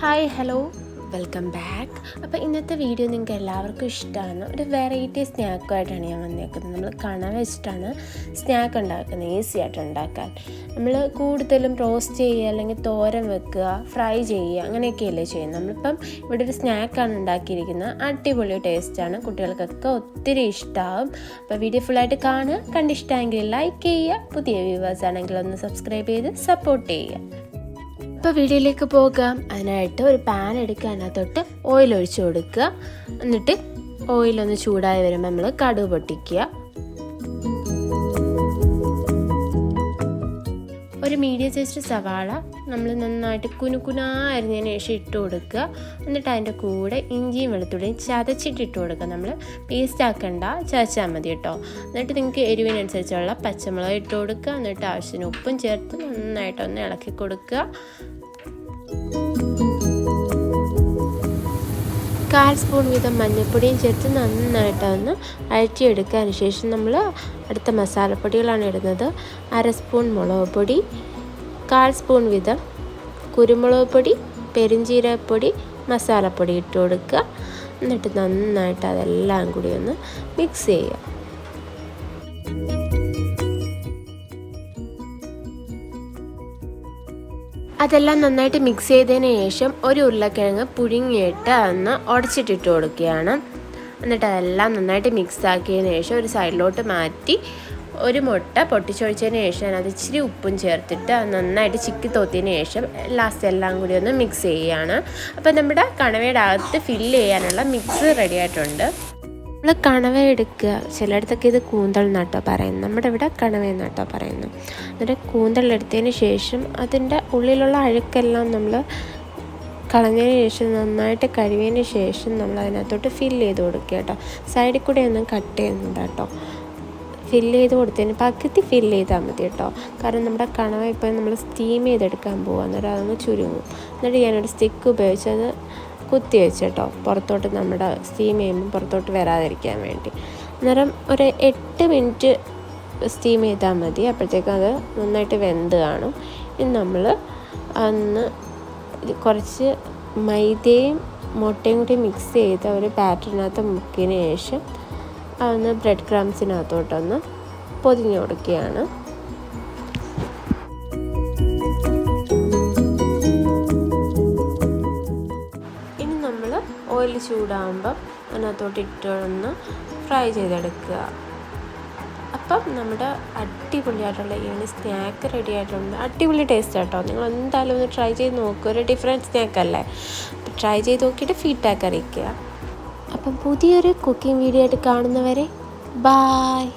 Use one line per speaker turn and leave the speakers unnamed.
Hi hello welcome back. അപ്പോൾ ഇന്നത്തെ video നിങ്ങൾക്ക് എല്ലാവർക്കും ഇഷ്ടമാണ്. ഒരു വെറൈറ്റി സ്നാക്കുമായിട്ടാണ് ഞാൻ വന്നേക്കുന്നത്. നമ്മൾ കണവ വെച്ചിട്ടാണ് സ്നാക്ക് ഉണ്ടാക്കുന്നത്, ഈസി ആയിട്ട് ഉണ്ടാക്കാൻ. നമ്മൾ കൂടുതലും റോസ്റ്റ് ചെയ്യുക അല്ലെങ്കിൽ തോരൻ വെക്കുക, ഫ്രൈ ചെയ്യുക, അങ്ങനെയൊക്കെയല്ലേ ചെയ്യുന്നത്. നമ്മളിപ്പം ഇവിടെ ഒരു സ്നാക്കാണ് ഉണ്ടാക്കിയിരിക്കുന്നത്. അടിപൊളി ടേസ്റ്റാണ്, കുട്ടികൾക്കൊക്കെ ഒത്തിരി ഇഷ്ടമാവും. അപ്പോൾ വീഡിയോ ഫുള്ളായിട്ട് കാണുക. കണ്ടിഷ്ടമെങ്കിൽ ലൈക്ക് ചെയ്യുക, പുതിയ വ്യൂവേഴ്സ് ആണെങ്കിൽ ഒന്ന് സബ്സ്ക്രൈബ് ചെയ്ത് സപ്പോർട്ട് ചെയ്യുക. ഇപ്പോൾ വീഡിയോയിലേക്ക് പോകാം. അതിനായിട്ട് ഒരു പാൻ എടുക്കുക, അതിനകത്തോട്ട് ഓയിൽ ഒഴിച്ച് കൊടുക്കുക. എന്നിട്ട് ഓയിലൊന്ന് ചൂടായി വരുമ്പോൾ നമ്മൾ കടുക് പൊട്ടിക്കുക. ഒരു മീഡിയം സൈസ് സവാള നമ്മൾ നന്നായിട്ട് കുനുകുനാ അരിഞ്ഞതിന് ശേഷം ഇട്ട് കൊടുക്കുക. എന്നിട്ട് അതിൻ്റെ കൂടെ ഇഞ്ചിയും വെളുത്തുള്ളിയും ചതച്ചിട്ട് ഇട്ട് കൊടുക്കുക. നമ്മൾ പേസ്റ്റ് ആക്കണ്ട, ചതച്ചാൽ മതി കേട്ടോ. എന്നിട്ട് നിങ്ങൾക്ക് എരിവിനനുസരിച്ചുള്ള പച്ചമുളക് ഇട്ട് കൊടുക്കുക. എന്നിട്ട് ആവശ്യത്തിന് ഉപ്പും ചേർത്ത് നന്നായിട്ടൊന്ന് ഇളക്കി കൊടുക്കുക. 1/4 സ്പൂൺ വീതം മഞ്ഞൾപ്പൊടിയും ചേർത്ത് നന്നായിട്ടൊന്ന് അഴറ്റിയെടുക്കാൻ ശേഷം നമ്മൾ അടുത്ത മസാലപ്പൊടികളാണ് ഇടുന്നത്. 1/2 സ്പൂൺ മുളക് പൊടി, 1/4 സ്പൂൺ വീതം കുരുമുളക് പൊടി, പെരുംജീരകപ്പൊടി, മസാലപ്പൊടി ഇട്ട് കൊടുക്കുക. എന്നിട്ട് നന്നായിട്ട് അതെല്ലാം കൂടി ഒന്ന് മിക്സ് ചെയ്യുക. അതെല്ലാം നന്നായിട്ട് മിക്സ് ചെയ്തതിന് ശേഷം ഒരു ഉരുളക്കിഴങ്ങ് പുഴുങ്ങിയിട്ട് അതൊന്ന് ഉടച്ചിട്ടിട്ട് കൊടുക്കുകയാണ്. എന്നിട്ട് അതെല്ലാം നന്നായിട്ട് മിക്സ് ആക്കിയതിന് ശേഷം ഒരു സൈഡിലോട്ട് മാറ്റി ഒരു മുട്ട പൊട്ടിച്ചൊഴിച്ചതിന് ശേഷം അതിനകത്ത് ഇച്ചിരി ഉപ്പും ചേർത്തിട്ട് അത് നന്നായിട്ട് ചിക്കി തോത്തിയതിന് ശേഷം ലാസ്റ്റ് എല്ലാം കൂടി ഒന്ന് മിക്സ് ചെയ്യുകയാണ്. അപ്പോൾ നമ്മുടെ കണവയുടെ അകത്ത് ഫില്ല് ചെയ്യാനുള്ള മിക്സ് റെഡി ആയിട്ടുണ്ട്. നമ്മൾ കണവ എടുക്കുക. ചിലയിടത്തൊക്കെ ഇത് കൂന്തൽ എന്നാട്ടോ പറയുന്നത്, നമ്മുടെ ഇവിടെ കണവ എന്നാട്ടോ പറയുന്നത്. എന്നിട്ട് കൂന്തൽ എടുത്തതിന് ശേഷം അതിൻ്റെ ഉള്ളിലുള്ള അഴുക്കെല്ലാം നമ്മൾ കളഞ്ഞതിന് ശേഷം നന്നായിട്ട് കഴുകിയതിന് ശേഷം നമ്മൾ അതിനകത്തോട്ട് ഫില്ല് ചെയ്ത് കൊടുക്കുക കേട്ടോ. സൈഡിൽ കൂടെ ഒന്നും കട്ട് ചെയ്യുന്നുണ്ട് കേട്ടോ. ഫില്ല് ചെയ്ത് കൊടുത്തതിന് പകുതി ഫില്ല് ചെയ്താൽ മതി കേട്ടോ. കാരണം നമ്മുടെ കണവ ഇപ്പോൾ നമ്മൾ സ്റ്റീം ചെയ്തെടുക്കാൻ പോകുക, അന്നേരം അതങ്ങ് ചുരുങ്ങും. എന്നിട്ട് ഞാനൊരു സ്റ്റിക്ക് ഉപയോഗിച്ച് അത് കുത്തി വെച്ച് കേട്ടോ, പുറത്തോട്ട് നമ്മുടെ സ്റ്റീം ചെയ്യുമ്പോൾ പുറത്തോട്ട് വരാതിരിക്കാൻ വേണ്ടി. അന്നേരം ഒരു 8 മിനിറ്റ് സ്റ്റീം ചെയ്താൽ മതി. അപ്പോഴത്തേക്കും അത് നന്നായിട്ട് വെന്ത് കാണും. ഇനി നമ്മൾ അന്ന് കുറച്ച് മൈദയും മുട്ടയും കൂടി മിക്സ് ചെയ്ത് ഒരു ബാറ്ററിനകത്ത് മുക്കിയതിന് ശേഷം അതൊന്ന് ബ്രെഡ് ക്രംസിനകത്തോട്ടൊന്ന് പൊതിഞ്ഞ് കൊടുക്കുകയാണ്. ഓയിൽ ചൂടാകുമ്പം അതിനകത്തോട്ട് ഇട്ടൊന്ന് ഫ്രൈ ചെയ്തെടുക്കുക. അപ്പം നമ്മുടെ അടിപൊളിയായിട്ടുള്ള ഈ സ്നാക്ക് റെഡി ആയിട്ടുണ്ട്. അടിപൊളി ടേസ്റ്റ് കേട്ടോ. നിങ്ങൾ എന്തായാലും ഒന്ന് ട്രൈ ചെയ്ത് നോക്കുക. ഒരു ഡിഫറെൻറ്റ് സ്നാക്കല്ലേ. അപ്പം ട്രൈ ചെയ്ത് നോക്കിയിട്ട് ഫീഡ്ബാക്ക് അറിയിക്കുക. അപ്പം പുതിയൊരു കുക്കിംഗ് വീഡിയോ ആയിട്ട് കാണുന്നവരെ ബായ്.